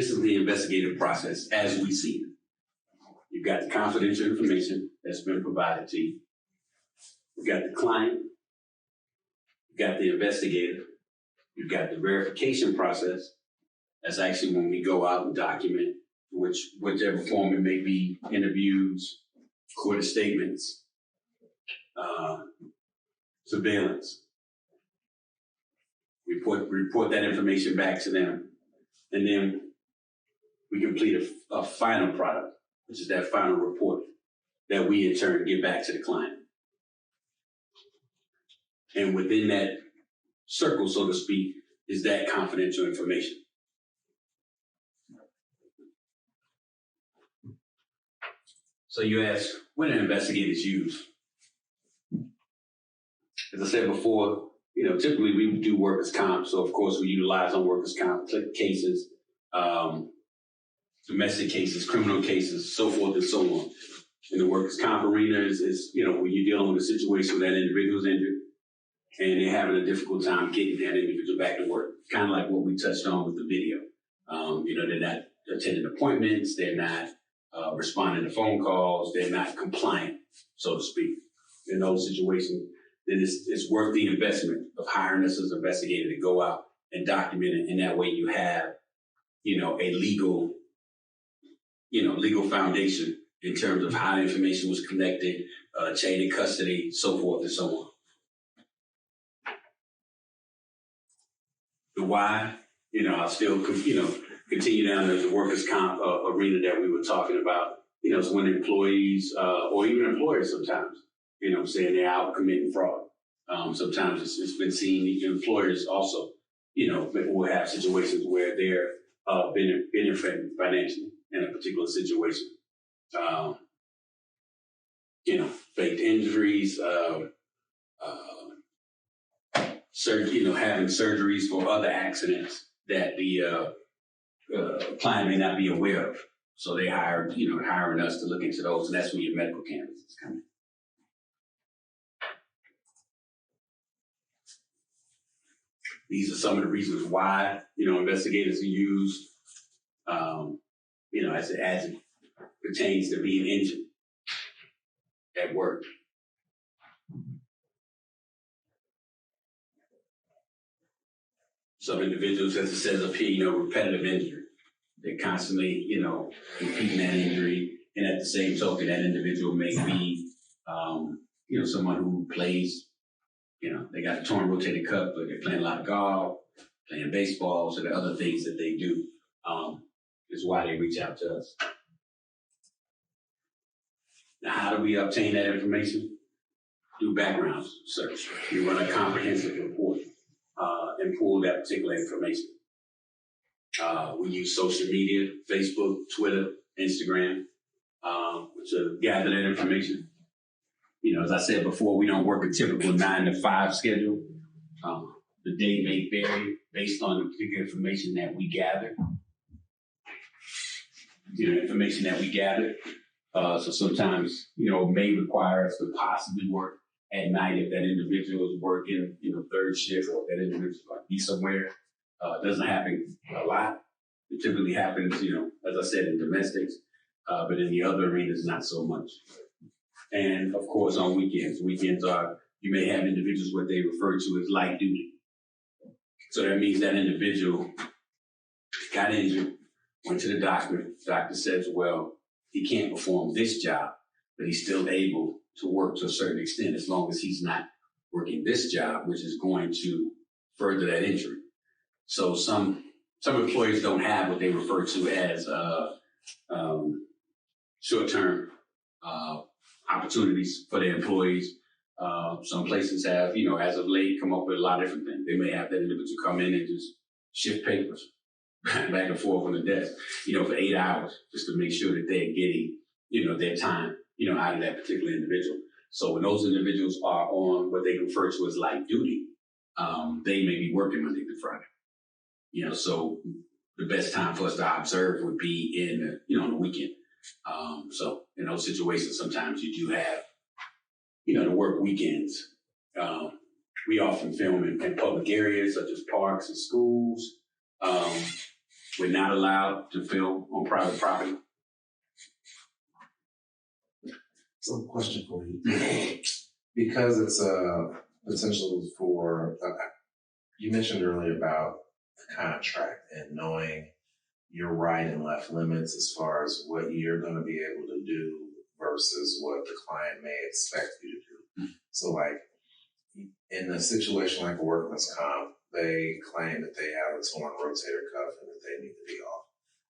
This is the investigative process as we see it. You've got the confidential information that's been provided to you. You've got the client. You've got the investigator. You've got the verification process. That's actually when we go out and document whichever form it may be, interviews, court statements, surveillance. Report that information back to them. And then we complete a final product, which is that final report that we in turn give back to the client. And within that circle, so to speak, is that confidential information. So you ask, what do investigators use? As I said before, typically we do workers' comp. So of course we utilize on workers' comp cases, domestic cases, criminal cases, so forth and so on. In the workers' comp arena is when you're dealing with a situation where that individual's injured and they're having a difficult time getting that individual back to work. Kind of like what we touched on with the video. They're not attending appointments, they're not responding to phone calls, they're not compliant, so to speak. In those situations, then it's worth the investment of hiring us as an investigator to go out and document it. And that way you have, a legal foundation in terms of how the information was collected, chain of custody, so forth and so on. The why, I'll still, continue down the workers' comp arena that we were talking about. It's when employees or even employers sometimes, saying they're out committing fraud. Sometimes it's been seen, employers also, will have situations where they're benefiting financially in a particular situation. Faked injuries, having surgeries for other accidents that the client may not be aware of. So they hiring us to look into those, and that's when your medical canvas is coming. These are some of the reasons why, investigators are used, as it pertains to being injured at work. Some individuals, as it says up here, repetitive injury. They're constantly, repeating that injury. And at the same token, that individual may be, someone who plays, they got a torn rotator cuff, but they're playing a lot of golf, playing baseball, so the other things that they do is why they reach out to us. Now, how do we obtain that information? Do background search. We run a comprehensive report and pull that particular information. We use social media, Facebook, Twitter, Instagram, to gather that information. As I said before, we don't work a typical 9 to 5 schedule. The day may vary based on the particular information that we gather. So sometimes, may require us to possibly work at night if that individual is working, third shift, or that individual might be somewhere. It doesn't happen a lot. It typically happens, as I said, in domestics, but in the other arenas, not so much. And of course, on weekends. Weekends you may have individuals what they refer to as light duty. So that means that individual got injured, went to the doctor. The doctor says, well, he can't perform this job, but he's still able to work to a certain extent as long as he's not working this job, which is going to further that injury. So some employers don't have what they refer to as short-term opportunities for their employees. Some places have, as of late, come up with a lot of different things. They may have that individual come in and just shift papers back and forth on the desk, for 8 hours, just to make sure that they're getting, their time, out of that particular individual. So when those individuals are on what they refer to as light duty, they may be working Monday through Friday. So the best time for us to observe would be on the weekend. So in those situations, sometimes you do have, the work weekends. We often film in public areas such as parks and schools. We're not allowed to film on private property. So, question for you. Because it's a potential for, you mentioned earlier about the contract and knowing your right and left limits as far as what you're going to be able to do versus what the client may expect you to do. Mm-hmm. So, like, in a situation like a workman's comp, they claim that they have a torn rotator cuff and that they need to be off.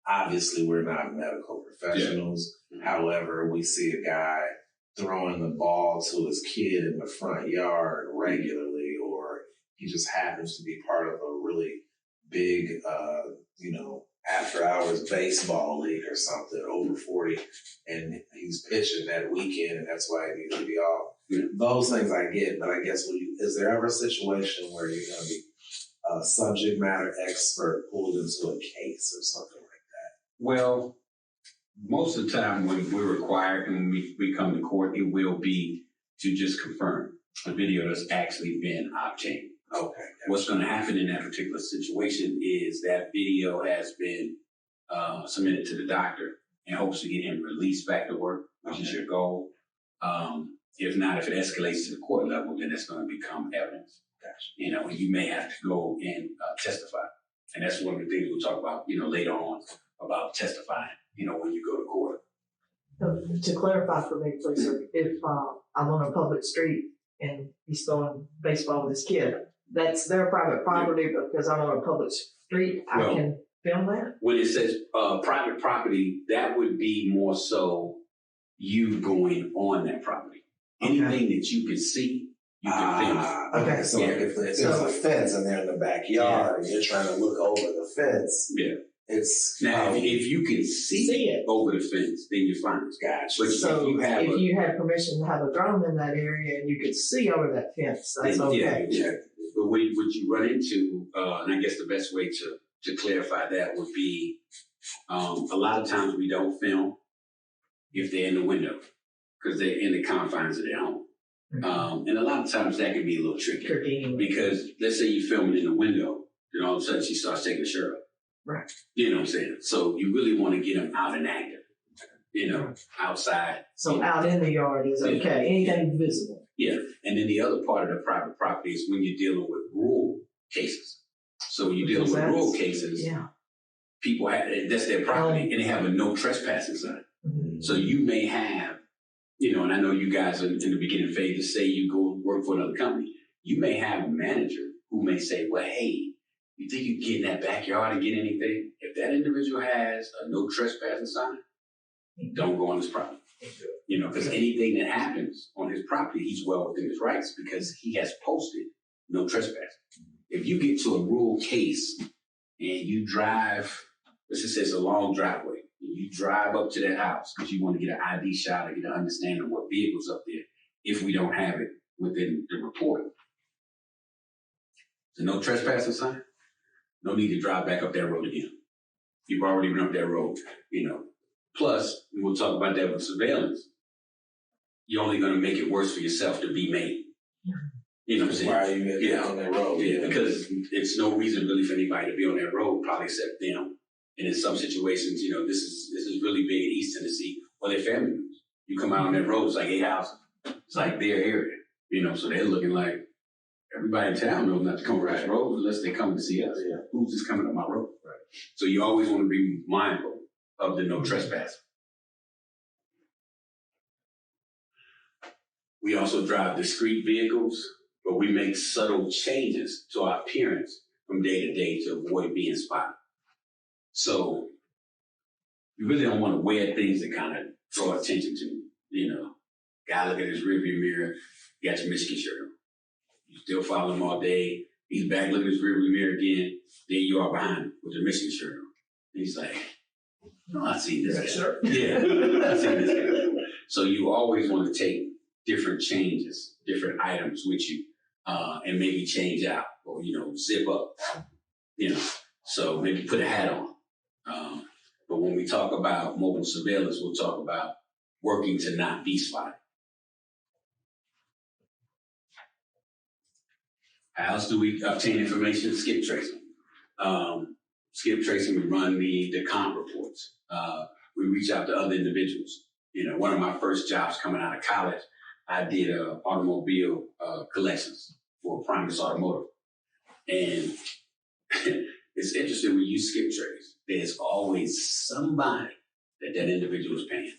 Obviously, we're not medical professionals. Yeah. However, we see a guy throwing the ball to his kid in the front yard regularly, or he just happens to be part of a really big, after hours baseball league or something, over 40, and he's pitching that weekend, and that's why he needs to be off. Those things I get, but I guess is there ever a situation where you're going to be a subject matter expert pulled into a case or something like that? Well, most of the time when we're required and when we come to court, it will be to just confirm a video that's actually been obtained. Okay. What's going to happen in that particular situation is that video has been submitted to the doctor in hopes to get him released back to work, which is your goal. If not, if it escalates to the court level, then it's going to become evidence. Gotcha. And you may have to go and testify. And that's one of the things we'll talk about, later on about testifying, when you go to court. To clarify for me, please, sir, if I'm on a public street and he's throwing baseball with his kid, that's their private property, but because I'm on a public street, I can film that? When it says private property, that would be more so you going on that property. Anything that you can see, you can film. Okay, so if there's a fence and they're in the backyard and you're trying to look over the fence, it's now if you can see it over the fence, then you're fine. Gotcha. But so if you had permission to have a drone in that area and you could see over that fence, that's okay. Yeah. But what you run into, and I guess the best way to clarify that would be, a lot of times we don't film if they're in the window because they're in the confines of their home. Mm-hmm. And a lot of times that can be a little tricky because let's say you're filming in the window, then all of a sudden she starts taking the shirt off. Right. You know what I'm saying? So you really want to get them out and active, outside. So out in the yard is okay. Anything visible. Yeah. And then the other part of the private property is when you're dealing with rural cases. So when you're dealing with rural cases, people that's their property and they have a no trespassing sign. Mm-hmm. So you may have, and I know you guys are in the beginning phase to say you go work for another company. You may have a manager who may say, well, hey, you think you can get in that backyard and get anything? If that individual has a no trespassing sign, don't go on his property. Because anything that happens on his property, he's well within his rights because he has posted no trespassing. If you get to a rural case and you drive, let's just say it's a long driveway, and you drive up to that house because you want to get an ID shot or get an understanding of what vehicle's up there, if we don't have it within the report. So no trespassing sign, no need to drive back up that road again. You've already been up that road, Plus, we'll talk about that with surveillance. You're only going to make it worse for yourself to be made. You know what I'm saying? Why are you on that road? Yeah, because it's no reason really for anybody to be on that road, probably except them. And in some situations, this is really big in East Tennessee, or their family members. You come out on that road, it's like 8 houses. It's like their area, so they're looking like everybody in town knows not to come across the road unless they come to see us. Yeah. Who's just coming up my road? Right. So you always want to be mindful of the no trespassing. We also drive discrete vehicles, but we make subtle changes to our appearance from day to day to avoid being spotted. So you really don't want to wear things that kind of draw attention to, guy look at his rearview mirror, you got your Michigan shirt on. You still follow him all day. He's back looking at his rearview mirror again. There you are behind him with your Michigan shirt on. And he's like, oh, I see this guy. Sure. Yeah, I see this guy. So you always want to take different changes, different items with you, and maybe change out or, zip up, so maybe put a hat on. But when we talk about mobile surveillance, we'll talk about working to not be spotted. How else do we obtain information? Skip tracing. skip tracing, we run the comp reports. We reach out to other individuals. One of my first jobs coming out of college, I did automobile collections for Primus Automotive. And it's interesting when you skip trace, there's always somebody that individual is paying.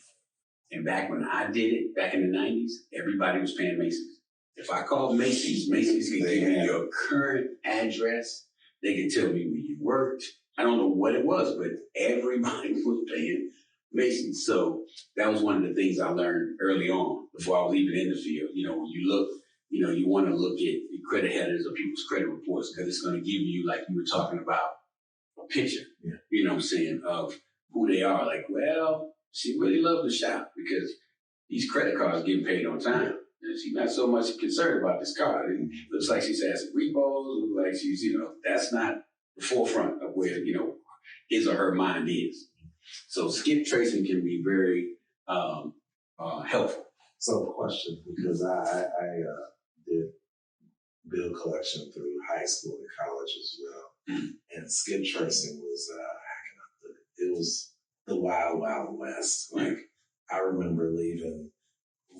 And back when I did it, back in the 90s, everybody was paying Macy's. If I called Macy's can give me your current address. They can tell me where you worked. I don't know what it was, but everybody was paying Macy's. So that was one of the things I learned early on before I was even in the field. When you look, you want to look at the credit headers of people's credit reports because it's going to give you, like you were talking about, a picture, of who they are. Like, well, she really loves to shop because these credit cards getting paid on time. And she's not so much concerned about this card. It looks like she's had some repos, looks like she's, that's not the forefront of where, his or her mind is. So skip tracing can be very helpful. So question, because I did bill collection through high school and college as well. Mm-hmm. And skip tracing was, it was the wild, wild west. Like, I remember leaving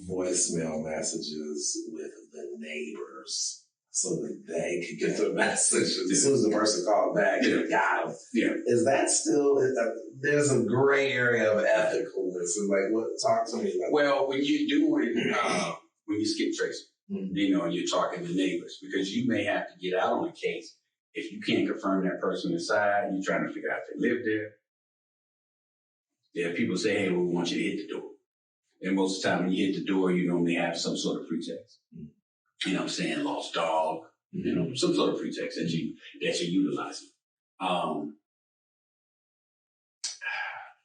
voicemail messages with the neighbors so that they could get the message. As soon as the person called back, they got them. Yeah. Is that still, there's a gray area of ethicalness, and talk to me about Well, when you're doing, when you skip tracing, mm-hmm. And you're talking to neighbors, because you may have to get out on a case if you can't confirm that person inside, you're trying to figure out if they live there. Yeah, people say, hey, we want you to hit the door. And most of the time when you hit the door, you normally have some sort of pretext. Mm-hmm. Lost dog, mm-hmm. Some sort of pretext that you're utilizing.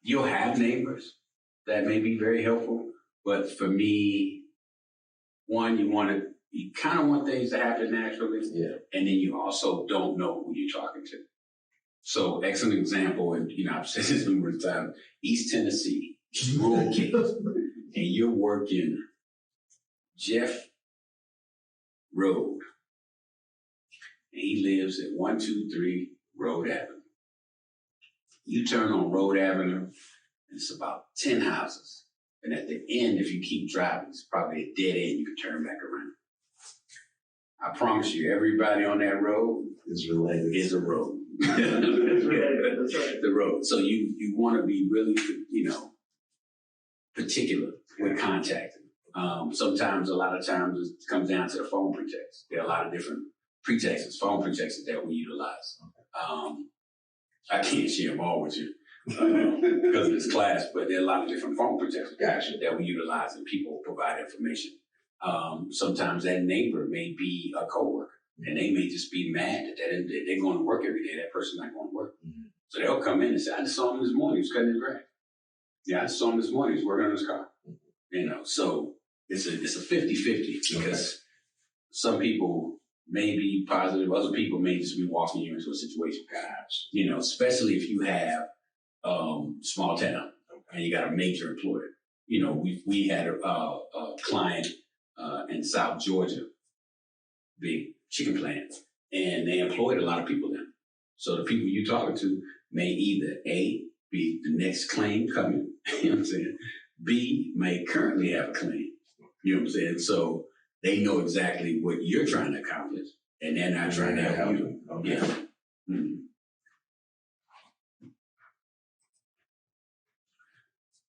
You'll have neighbors that may be very helpful, but for me, one, you kind of want things to happen naturally, and then you also don't know who you're talking to. So, excellent example, and I've said this numerous times, East Tennessee, rural kids. And you're working Jeff Road. And he lives at 123 Road Avenue. You turn on Road Avenue, and it's about 10 houses. And at the end, if you keep driving, it's probably a dead end. You can turn back around. I promise you, everybody on that road is related. Is a road. That's right. The road. So you want to be really, particular with contacting. Sometimes, a lot of times, it comes down to the phone pretext. There are a lot of different pretexts, phone pretexts that we utilize. I can't share them all with you because of this class, but there are a lot of different phone pretexts that we utilize, and people provide information. Sometimes that neighbor may be a coworker, and they may just be mad that they're going to work every day. That person's not going to work. Mm-hmm. So they'll come in and say, I just saw him this morning. He was cutting his grass. Yeah, I saw him this morning. He's working on his car. So it's a 50-50 because some people may be positive. Other people may just be walking you into a situation. Especially if you have small town and you got a major employer. We had a client in South Georgia, big chicken plant, and they employed a lot of people there. So the people you're talking to may either A, be the next claim coming, you know what I'm saying? B, may currently have a claim, you know what I'm saying? So they know exactly what you're trying to accomplish, and they're not trying to help you. Okay. Yeah. Mm-hmm.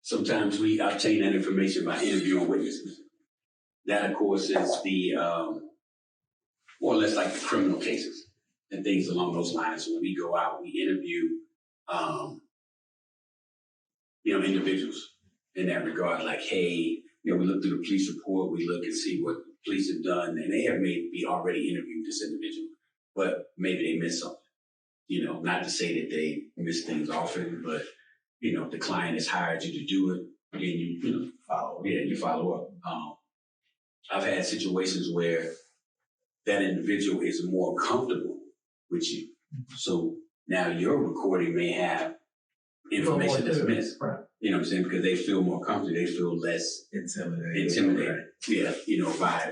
Sometimes we obtain that information by interviewing witnesses. That, of course, is the, more or less like the criminal cases and things along those lines. When we go out, we interview, individuals in that regard. Like, hey, we look through the police report, we look and see what the police have done, and they have maybe already interviewed this individual, but maybe they missed something. Not to say that they miss things often, but if the client has hired you to do it, then you follow. Yeah, you follow up. I've had situations where that individual is more comfortable with you. So now your recording may have information that's missed. Right. You know what I'm saying? Because they feel more comfortable. They feel less intimidated. Yeah,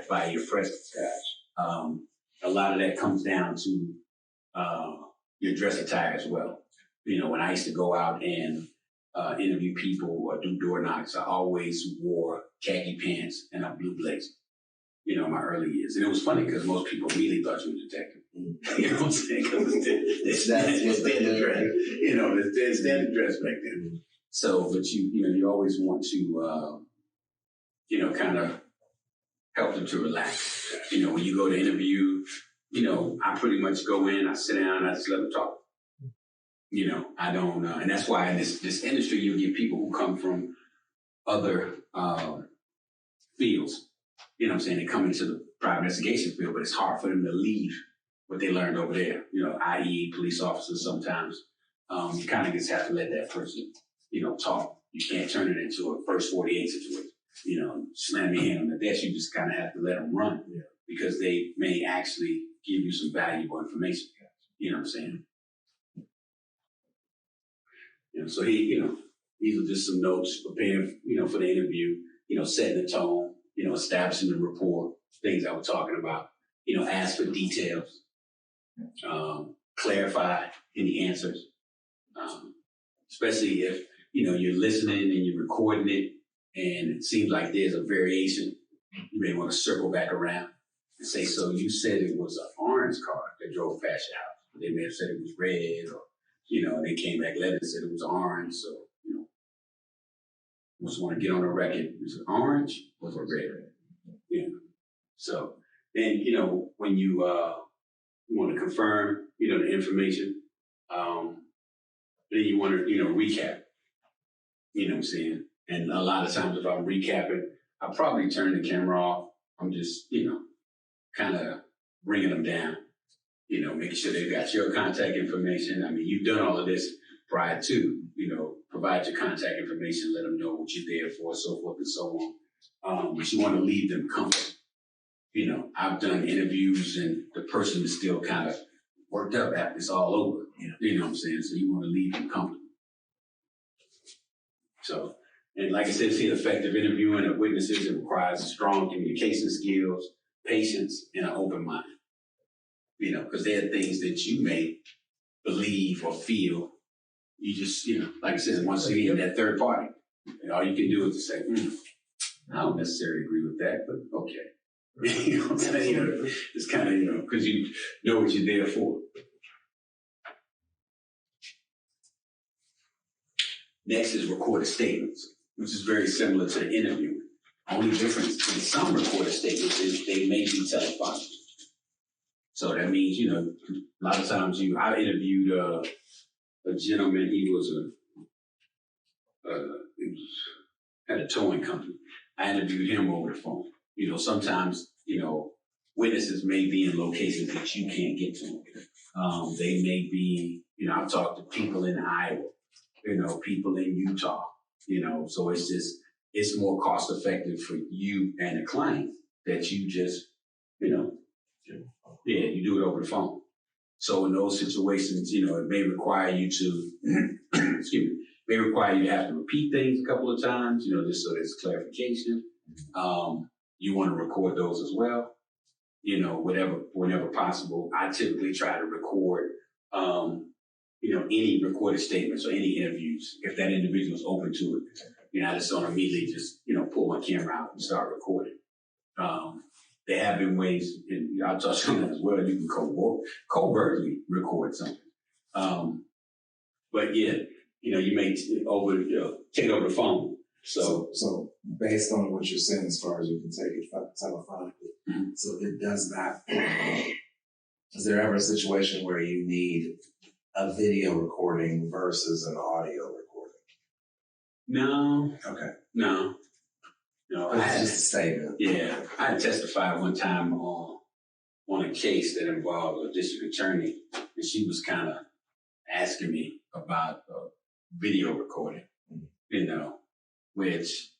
by your presence. A lot of that comes down to your dress attire as well. when I used to go out and interview people or do door knocks, I always wore khaki pants and a blue blazer, in my early years. And it was funny because most people really thought you were a detective. You know what I'm saying? Because it's standard dress. It's standard dress back then. So, but you always want to, kind of help them to relax. When you go to interview, I pretty much go in, I sit down, I just let them talk. I don't, and that's why in this industry, you get people who come from other fields. You know what I'm saying? They come into the private investigation field, but it's hard for them to leave what they learned over there. I.e. police officers sometimes. You kind of just have to let that person, talk. You can't turn it into a first 48 situation. Slam your hand on the desk. You just kind of have to let them run because they may actually give you some valuable information. You know what I'm saying? So these are just some notes preparing, for the interview, setting the tone, establishing the rapport, things I was talking about, ask for details, clarify any answers, especially if, you're listening and you're recording it and it seems like there's a variation. You may want to circle back around and say, so you said it was an orange car that drove past your house, but they may have said it was red or, and they came back later and said it was orange. So, just want to get on the record. Is it orange or red? So then, when you want to confirm, the information, then you want to, recap. You know what I'm saying? And a lot of times if I'm recapping, I'll probably turn the camera off. I'm just, kind of bringing them down, making sure they've got your contact information. I mean, you've done all of this prior to, provide your contact information, let them know what you're there for, so forth and so on. But you want to leave them comfortable. I've done interviews and the person is still kind of worked up after it's all over. You know what I'm saying? So you want to leave them comfortable. So, and like I said, see, effective interviewing of witnesses, it requires strong communication skills, patience, and an open mind. Because there are things that you may believe or feel. You just, like I said, once again, that third party, all you can do is to say, I don't necessarily agree with that, but okay. You know what I'm saying? It's kind of, because you know what you're there for. Next is recorded statements, which is very similar to the interview. Only difference in some recorded statements is they may be telephonic. So that means, a lot of times I interviewed a gentleman. He was had a towing company. I interviewed him over the phone. Sometimes, witnesses may be in locations that you can't get to. They may be, I've talked to people in Iowa, people in Utah, so it's more cost effective for you and the client that you just, you do it over the phone. So in those situations, it may require you to, may require you to have to repeat things a couple of times, just so there's clarification. You want to record those as well, whenever possible. I typically try to record, any recorded statements or any interviews, if that individual is open to it. I just don't immediately just, pull my camera out and start recording. There have been ways, and I'll touch on that as well, you can covertly record something. But yeah, you may take it over the phone. So based on what you're saying, as far as you can take it telephonically, so it does not, is there ever a situation where you need a video recording versus an audio recording? No. Okay. No. It's just a statement. Yeah. I testified one time on a case that involved a district attorney, and she was kind of asking me about video recording, which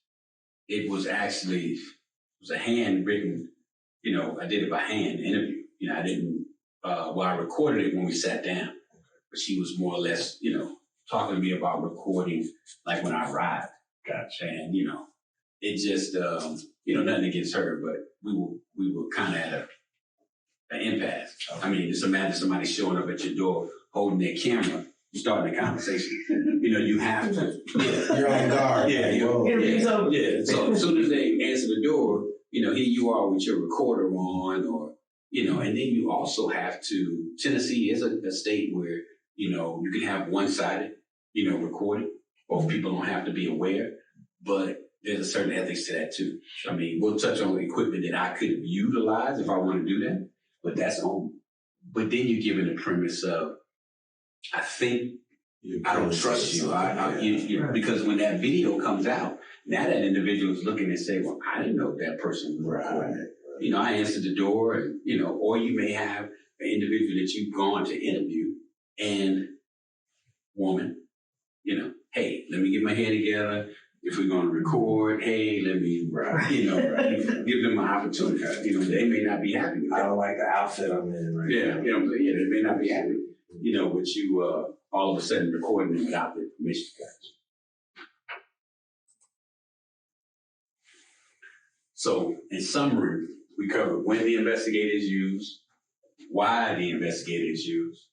it was actually, a handwritten, I did it by hand interview. I didn't, I recorded it when we sat down, but she was more or less, talking to me about recording like when I arrived. Gotcha. And, it just, nothing against her, but we were kind of at an impasse. Okay. I mean, just imagine somebody showing up at your door holding their camera, starting a conversation. You have to. Yeah. You're on guard. Yeah, Interview's over. yeah. So as soon as they answer the door, here you are with your recorder on, or and then you also have to. Tennessee is a state where you can have one-sided, recording. Both people don't have to be aware, but there's a certain ethics to that too. I mean, we'll touch on equipment that I could utilize if I want to do that, but that's on. But then you're given the premise of, I think I don't trust you. Because when that video comes out, now that individual is looking and say, well, I didn't know that person was recording. I answered the door, and or you may have an individual that you've gone to interview, and woman, hey, let me get my hair together. If we're going to record, hey, let me, give them an opportunity. They may not be happy with that. I don't like the outfit I'm in right Yeah, now. they may not be happy, with you all of a sudden recording them without their permission. So, in summary, we covered when the investigator is used, why the investigator is used,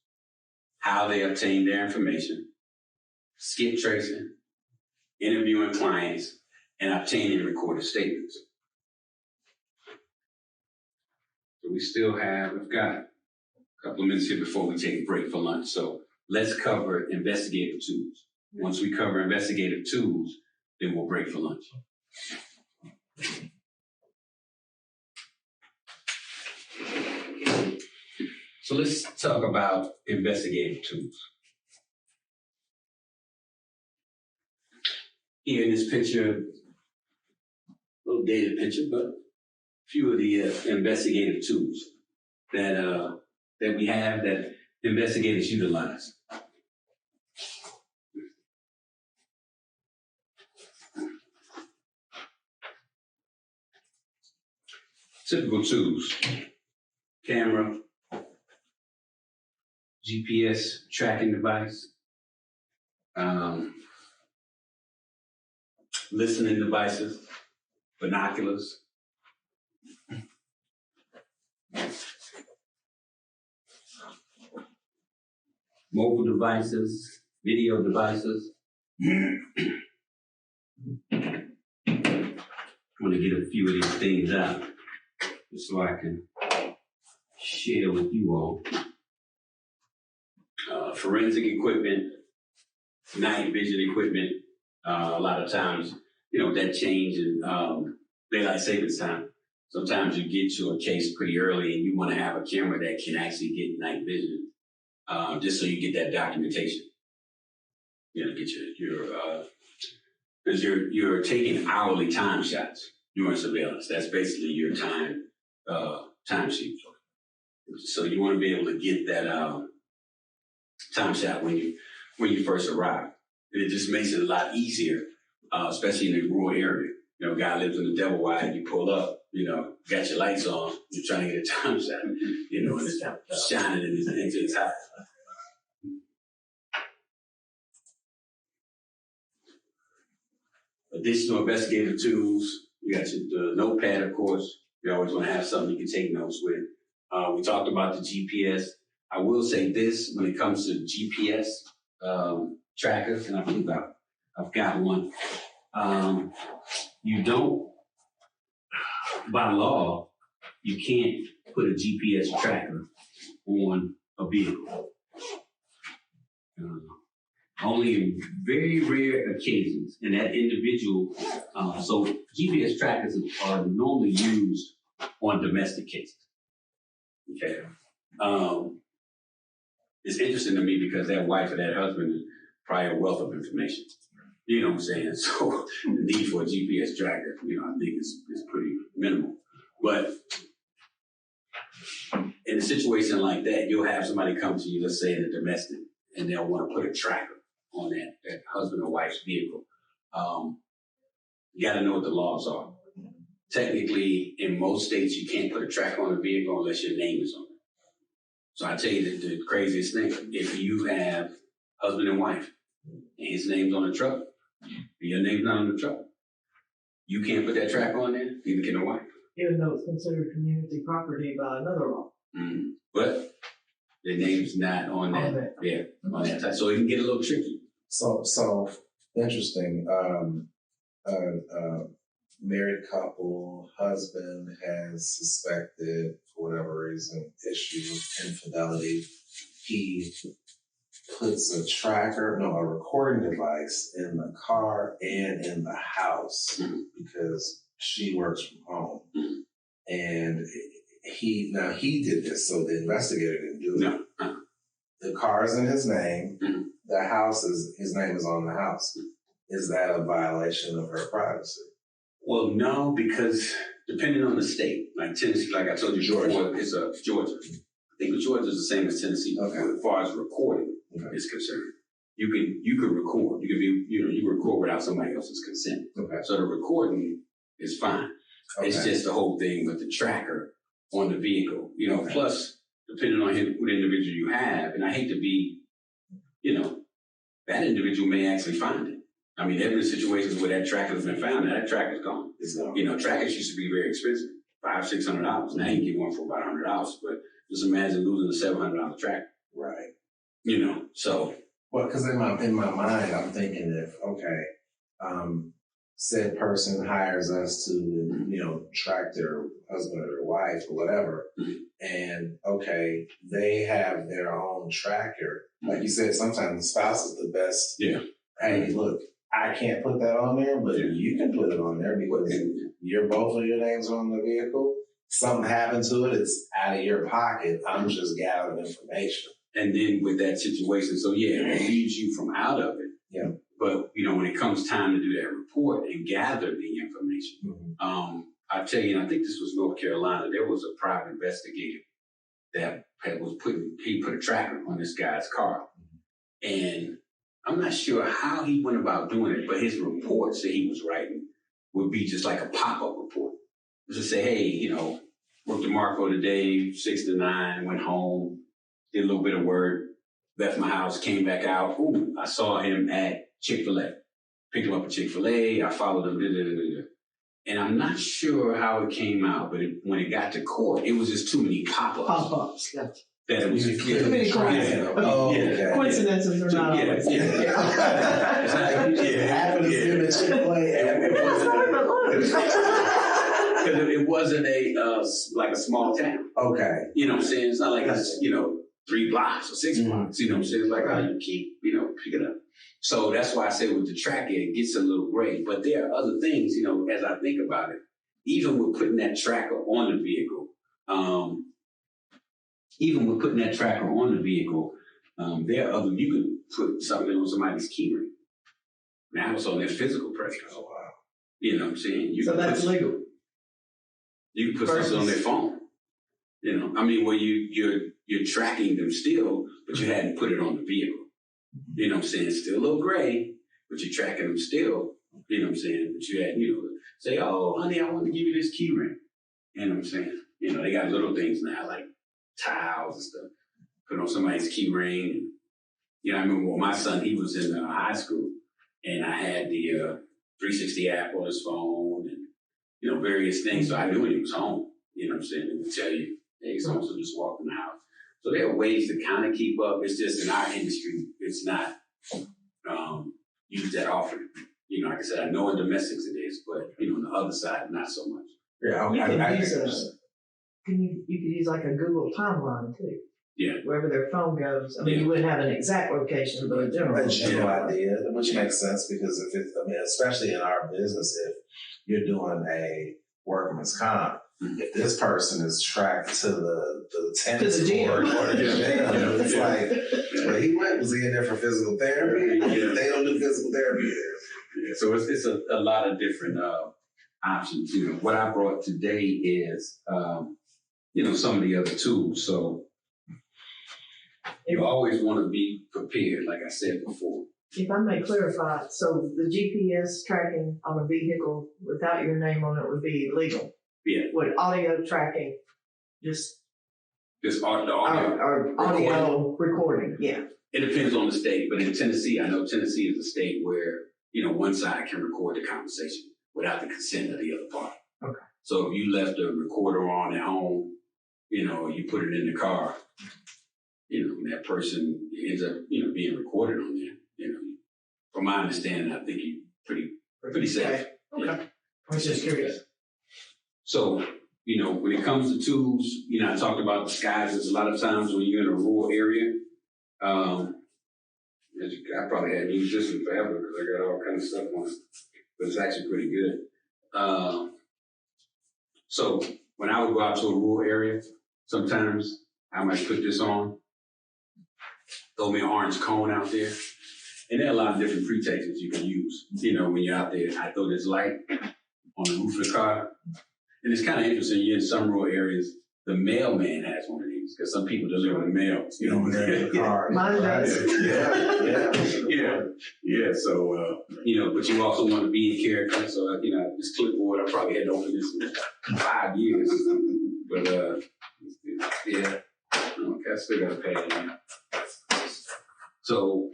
how they obtain their information, skip tracing, interviewing clients, and obtaining recorded statements. So we've got a couple of minutes here before we take a break for lunch. So let's cover investigative tools. Once we cover investigative tools, then we'll break for lunch. So let's talk about investigative tools. Here in this picture, a little dated picture, but a few of the investigative tools that we have that investigators utilize. Typical tools: camera, GPS tracking device, listening devices, binoculars, mobile devices, video devices. I want to get a few of these things out just so I can share with you all. Forensic equipment, night vision equipment. A lot of times, that change in daylight savings time. Sometimes you get to a case pretty early and you want to have a camera that can actually get night vision, just so you get that documentation. Get because you're taking hourly time shots during surveillance. That's basically your time sheet. So you want to be able to get that time shot when you first arrive. And it just makes it a lot easier, especially in a rural area. Guy lives in the Devil Wide, you pull up, got your lights on, you're trying to get a time shot, and it's shining into his house. Additional investigative tools, you got the notepad, of course. You always want to have something you can take notes with. We talked about the GPS. I will say this, when it comes to GPS trackers, and I believe I've got one. You don't, by law, you can't put a GPS tracker on a vehicle. Only in very rare occasions, and that individual, so GPS trackers are normally used on domestic cases. Okay. It's interesting to me because that wife or that husband is probably a wealth of information. You know what I'm saying? So the need for a GPS tracker, I think is pretty minimal. But in a situation like that, you'll have somebody come to you, let's say in a domestic, and they'll want to put a tracker on that husband or wife's vehicle. You got to know what the laws are. Technically, in most states, you can't put a tracker on a vehicle unless your name is on it. So I tell you the craziest thing: if you have husband and wife, and his name's on the truck, and your name's not on the truck, you can't put that tracker on there. Neither can the wife. Even though it's considered community property by another law. Mm-hmm. But Their name's not on that. On that. Yeah, on that type. So it can get a little tricky. So interesting. Married couple, husband has suspected, for whatever reason, issue with infidelity. He puts a recording device in the car and in the house because she works from home. And he did this, so the investigator didn't do it. No. The car's in his name. The house his name is on the house. Is that a violation of her privacy? Well, no, because depending on the state, like Tennessee, like I told you, Georgia is Georgia. I think Georgia is the same as Tennessee as far as recording is concerned. You can record. You can be you record without somebody else's consent. Okay. So the recording is fine. Okay. It's just the whole thing with the tracker on the vehicle. Plus depending on who the individual you have, and I hate to be, that individual may actually find it. I mean, there have been situations where that tracker has been found, and that tracker's gone. It's gone. Trackers used to be very expensive, $500-$600. Now you can get one for about $100, but just imagine losing a $700 tracker. Right. So. Well, because in my mind, I'm thinking said person hires us to, track their husband or their wife or whatever, and they have their own tracker. Like you said, sometimes the spouse is the best. Yeah. Hey, look, I can't put that on there, but you can put it on there because both of your names are on the vehicle. Something happened to it, it's out of your pocket. I'm just gathering information. And then with that situation, so it leaves you from out of it. Yeah. But, when it comes time to do that report and gather the information, I tell you, and I think this was North Carolina, there was a private investigator that he put a tracker on this guy's car. And I'm not sure how he went about doing it, but his reports that he was writing would be just like a pop-up report. Just say, hey, worked at Marco today, 6 to 9, went home, did a little bit of work, left my house, came back out. Ooh, I saw him at Chick-fil-A. Picked him up at Chick-fil-A. I followed him. And I'm not sure how it came out, but when it got to court, it was just too many pop-ups. Pop-ups, yeah. That it was too many coincidences are not always. It happened to him at Chick-fil-A. Because it wasn't like a small town. Okay. You know what I'm saying? It's not like it's, 3 blocks or 6 blocks. You know what I'm saying? It's like, you keep, pick it up. So that's why I say with the tracker, it gets a little gray. But there are other things, as I think about it, even with putting that tracker on the vehicle, there are other, you can put something on somebody's key ring. Now it's on their physical presence. Oh, wow. You know what I'm saying? So that's legal. You can put something on their phone. Where you're tracking them still, but you hadn't put it on the vehicle. You know what I'm saying? It's still a little gray, but you're tracking them still. You know what I'm saying? But you had, say, oh, honey, I want to give you this key ring. You know what I'm saying? They got little things now, like tiles and stuff. Put on somebody's key ring. And, I remember when my son, he was in high school, and I had the 360 app on his phone and, various things. So I knew when he was home. You know what I'm saying? It would tell you, hey, so-and-so just walked in the house. So there are ways to kind of keep up. It's just in our industry, it's not used that often. Like I said, I know in domestics it is, but, on the other side, not so much. Yeah, you could use like a Google timeline too. Yeah. Wherever their phone goes. You wouldn't have an exact location, but a general idea, which makes sense because especially in our business, if you're doing a workman's comp, if this person is tracked to the tennis court or the gym, it's like, where he went, was he in there for physical therapy? They don't do physical therapy there. Yeah, so it's a lot of different options. What I brought today is, some of the other tools. So you always want to be prepared, like I said before. If I may clarify, so the GPS tracking on a vehicle without your name on it would be illegal. Yeah. With audio tracking, just audio. Or audio recording, yeah. It depends on the state, but in Tennessee, I know Tennessee is a state where, one side can record the conversation without the consent of the other party. Okay. So if you left the recorder on at home, you put it in the car, and that person ends up, being recorded on there. From my understanding, I think you're pretty safe. Okay. Yeah. I was just curious. So, when it comes to tools, I talked about disguises. A lot of times when you're in a rural area, I probably hadn't used this one forever because I got all kinds of stuff on it, but it's actually pretty good. So when I would go out to a rural area, sometimes I might put this on, throw me an orange cone out there. And there are a lot of different pretexts you can use. When you're out there, I throw this light on the roof of the car. And it's kind of interesting. You're in some rural areas, the mailman has one of these because some people deliver the mail. Mine does. Yeah. So, but you also want to be in character. So, this clipboard, I probably had to open this in 5 years. But, yeah. Okay, I still got a pad in there. So,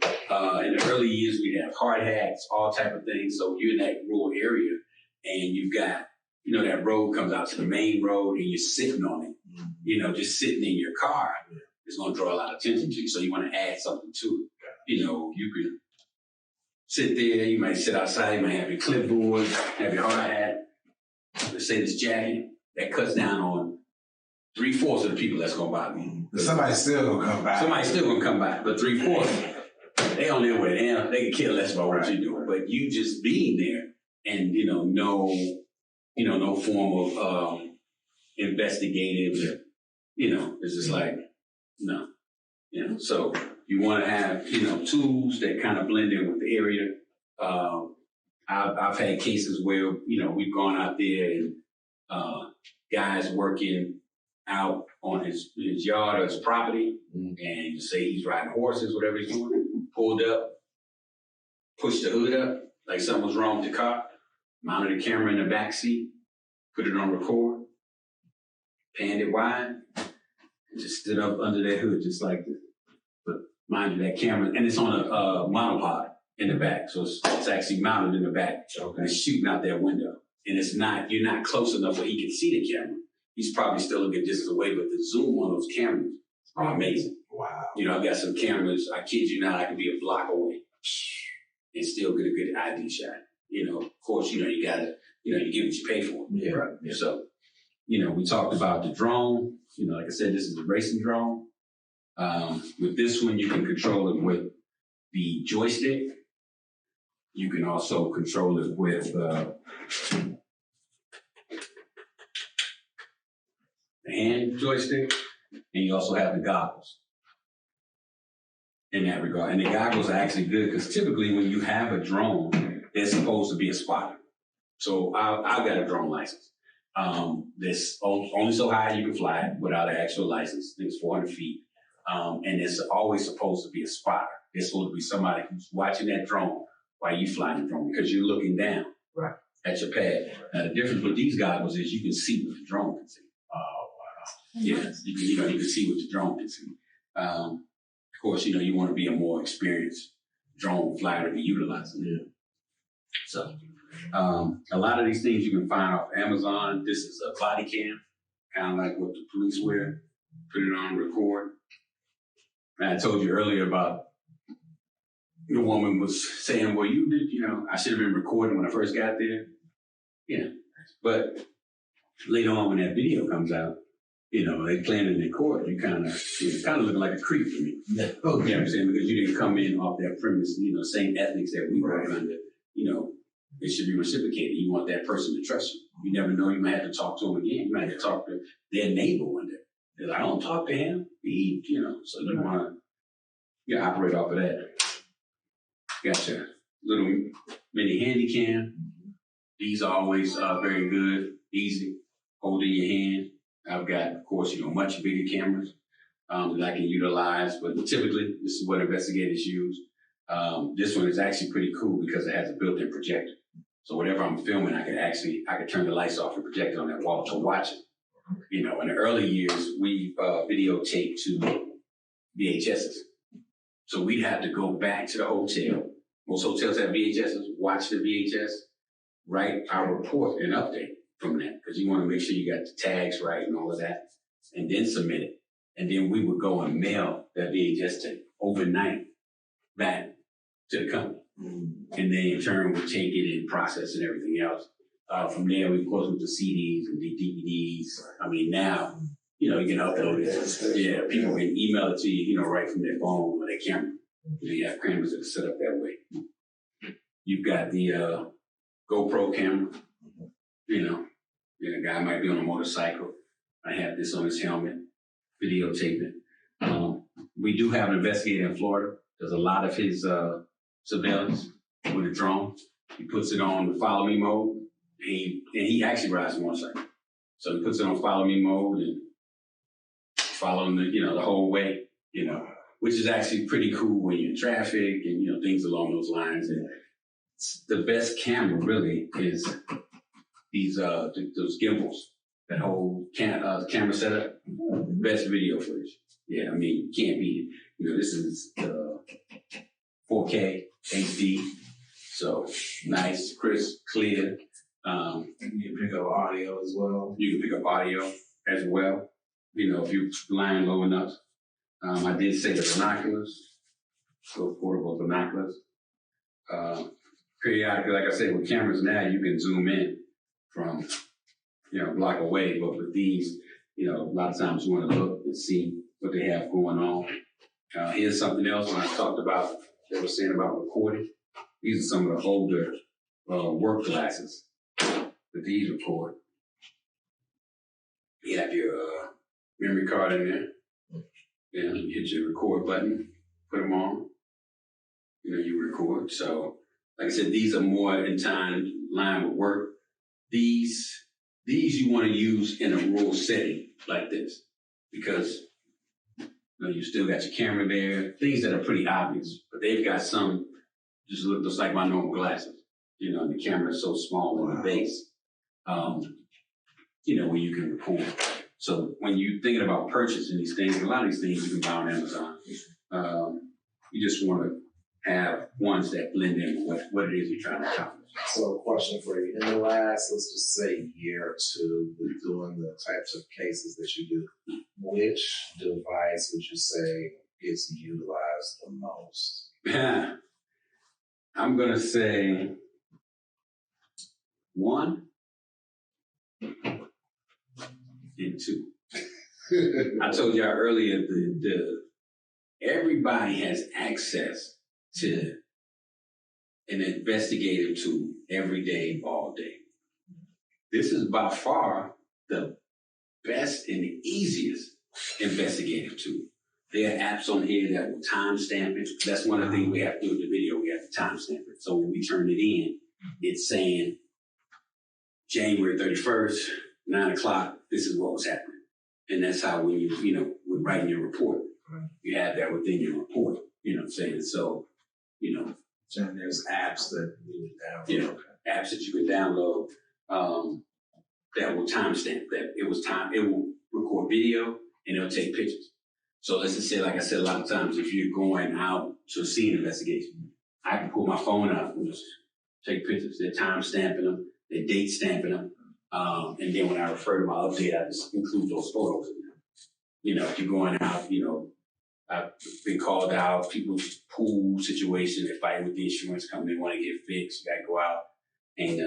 in the early years, we'd have hard hats, all type of things. So you're in that rural area and you've got, that road comes out to the main road and you're sitting on it. Just sitting in your car is going to draw a lot of attention to you. So you want to add something to it. You can sit there, you might sit outside, you might have your clipboard, have your hard hat, let's say this jacket, that cuts down on 3/4 of the people that's going to buy me. Somebody's still going to come by. Somebody's still going to come by, but 3/4, they on their way. They can care less about what you're doing. But you just being there and, no form of investigative, it's just like, no. So you want to have, tools that kind of blend in with the area. I've had cases where, we've gone out there and guys working out on his yard or his property, and you say he's riding horses, whatever he's doing, pulled up, pushed the hood up, like something was wrong with the car, mounted a camera in the back seat, put it on record, panned it wide, and just stood up under that hood just like this. But mind you, that camera, and it's on a monopod in the back, so it's actually mounted in the back, and it's shooting out that window. And you're not close enough where he can see the camera. He's probably still a good distance away, but the zoom on those cameras are amazing. Wow. I've got some cameras, I kid you not, I can be a block away and still get a good ID shot. Of course, you gotta, you get what you pay for. Yeah. Right. Yeah. So, we talked about the drone. Like I said, this is a racing drone. With this one, you can control it with the joystick. You can also control it with the hand joystick, and you also have the goggles in that regard. And the goggles are actually good because typically when you have a drone, there's supposed to be a spotter. So I've got a drone license. That's only so high you can fly it without an actual license. I think it's 400 feet. And there's always supposed to be a spotter. There's supposed to be somebody who's watching that drone while you flying the drone because you're looking down at your pad. Now the difference with these goggles is you can see what the drone can see. Yeah, you can see what the drone can see. Of course, you want to be a more experienced drone flyer to be utilizing. Yeah. So, a lot of these things you can find off Amazon. This is a body cam, kind of like what the police wear. Put it on record. And I told you earlier about the woman was saying, well, you did, I should have been recording when I first got there. Yeah. But later on when that video comes out, they playing in their court, you kind of looking like a creep to me. You know what I'm saying? Because you didn't come in off that premise, same ethics that we were under, it should be reciprocated. You want that person to trust you. You never know, you might have to talk to them again. You might have to talk to their neighbor one day. They're like, I don't talk to him. So you want to operate off of that. Got your little mini handy cam. These are always very good, easy, hold in your hand. I've got, of course, much bigger cameras that I can utilize, but typically this is what investigators use. This one is actually pretty cool because it has a built-in projector. So whatever I'm filming, I can turn the lights off and project it on that wall to watch it. In the early years, we videotaped to VHSs. So we'd have to go back to the hotel. Most hotels have VHSs, watch the VHS, write our report and update from that because you want to make sure you got the tags right and all of that, and then submit it. and then we would go and mail that VHS tape overnight back to the company. And they in turn would take it and process and everything else. From there, we of course went to CDs and DVDs. I mean, now, you can upload it. Yeah, people can email it to you, right from their phone or their camera. You have cameras that are set up that way. You've got the GoPro camera. A guy might be on a motorcycle. I have this on his helmet, videotaping. We do have an investigator in Florida. Does a lot of his surveillance with a drone. He puts it on the follow me mode. And he actually rides a motorcycle. So he puts it on follow me mode and following the whole way, which is actually pretty cool when you're in traffic and, things along those lines. And the best camera really is these, those gimbals, that whole camera setup, best video footage. Yeah, I mean, you can't beat it. This is 4K HD. So nice, crisp, clear. You can pick up audio as well. You can pick up audio as well. If you're flying low enough. I did say the binoculars, so portable binoculars. Periodically, like I said, with cameras now, you can zoom in from, a block away. But with these, a lot of times you want to look and see what they have going on. Here's something else when I talked about, they were saying about recording. These are some of the older work glasses that these record. You have your memory card in there. Then you hit your record button, put them on. You record. So, like I said, these are more in line with work. These you want to use in a rural setting like this because you still got your camera there. Things that are pretty obvious, but they've got some just looks like my normal glasses. The camera is so small in the base. Where you can record. So when you're thinking about purchasing these things, a lot of these things you can buy on Amazon. You just want to have ones that blend in with what it is you're trying to accomplish. So a question for you. In the last, let's just say year or two, with doing the types of cases that you do, which device would you say gets utilized the most? I'm going to say 1 and 2. I told y'all earlier, everybody has access to an investigative tool every day, all day. This is by far the best and the easiest investigative tool. There are apps on here that will timestamp it. That's one of the things we have to do with the video. We have to timestamp it. So when we turn it in, it's saying January 31st, 9 o'clock, this is what was happening. And that's how when we're writing your report, you have that within your report, what I'm saying? So, And there's apps that you would download. Yeah, apps that you can download that will timestamp that it will record video and it'll take pictures. So let's just say, like I said, a lot of times if you're going out to a scene investigation, I can pull my phone out and just take pictures. They're time stamping them, they're date stamping them. And then when I refer to my update, I just include those photos in there. If you're going out, I've been called out, people's pool situation, they're fighting with the insurance company, want to get fixed, you got to go out and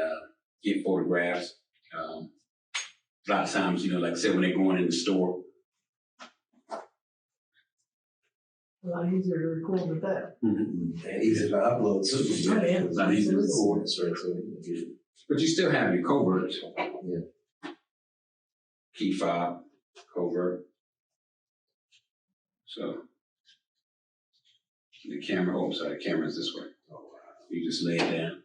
get photographs. A lot of times, like I said, when they're going in the store. A lot easier to record with that. Mm-hmm. And easier to upload too. It's not easy to record. But you still have your coverts. Yeah. Key fob, covert. So the camera, the camera's this way. You just lay it down.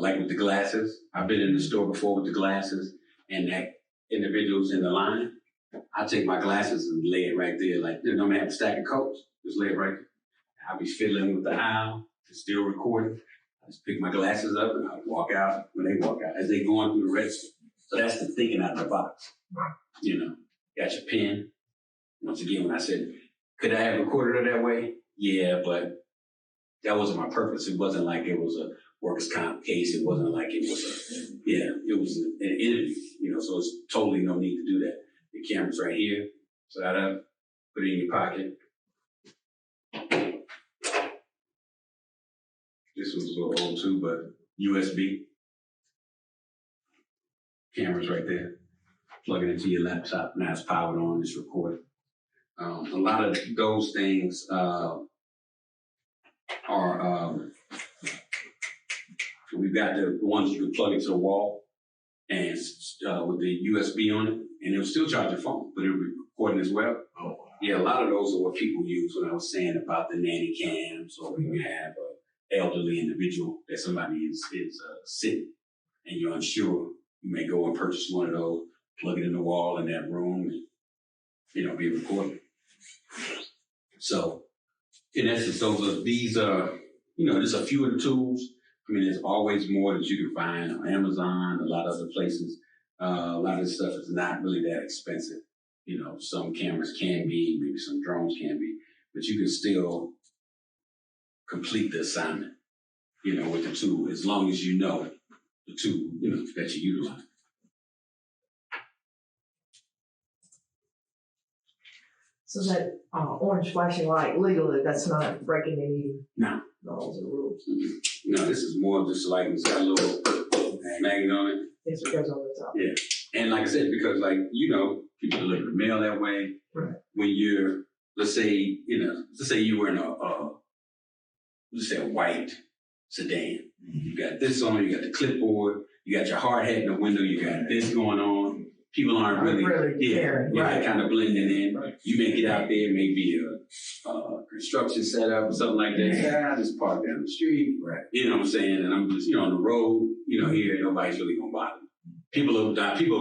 Like with the glasses, I've been in the store before with the glasses, and that individual's in the line. I take my glasses and lay it right there. Like, I'm gonna have a stack of coats. Just lay it right there. I'll be fiddling with the aisle, still recording. I just pick my glasses up and I walk out when they walk out, as they going through the register. So that's the thinking out of the box. Got your pen. Once again, when I said, could I have recorded it that way? Yeah, but that wasn't my purpose. It wasn't like it was a workers' comp case. It wasn't like it was it was an interview, so it's totally no need to do that. The camera's right here. Side up, put it in your pocket. This one's a little old too, but USB. Camera's right there. Plug it into your laptop. Now it's powered on, it's recorded. A lot of those things are, we've got the ones you can plug into the wall and with the USB on it, and it'll still charge your phone, but it'll be recording as well. Oh, wow. Yeah, a lot of those are what people use when I was saying about the nanny cams, or when you have an elderly individual that somebody is sitting and you're unsure. You may go and purchase one of those, plug it in the wall in that room, and be recorded. So, in essence, these are just a few of the tools. I mean, there's always more that you can find on Amazon, a lot of other places. A lot of this stuff is not really that expensive. Some cameras can be, maybe some drones can be, but you can still complete the assignment, with the tool, as long as you know the tool, that you utilize. So that orange flashing light legally, that's not breaking any No. laws or rules. Mm-hmm. No, this is more just like it's got a little magnet on it. It's because on the top. Yeah. And like I said, because people deliver mail that way. Right. When you're, let's say you were in a white sedan. You got this on, you got the clipboard, you got your hard hat in the window, you got this going on. People aren't really caring. Right. Kind of blending in. Right. You may get out there, maybe a construction setup or something like that. Yeah, I just park down the street. Right. You know what I'm saying? And I'm just, on the road, here, nobody's really going to bother you. People are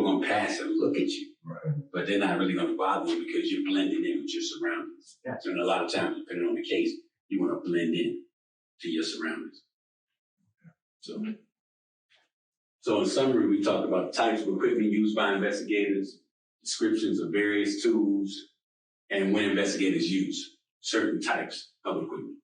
going to pass and look at you. Right. But they're not really going to bother you because you're blending in with your surroundings. Gotcha. And a lot of times, depending on the case, you want to blend in to your surroundings. So in summary, we talked about types of equipment used by investigators, descriptions of various tools, and when investigators use certain types of equipment.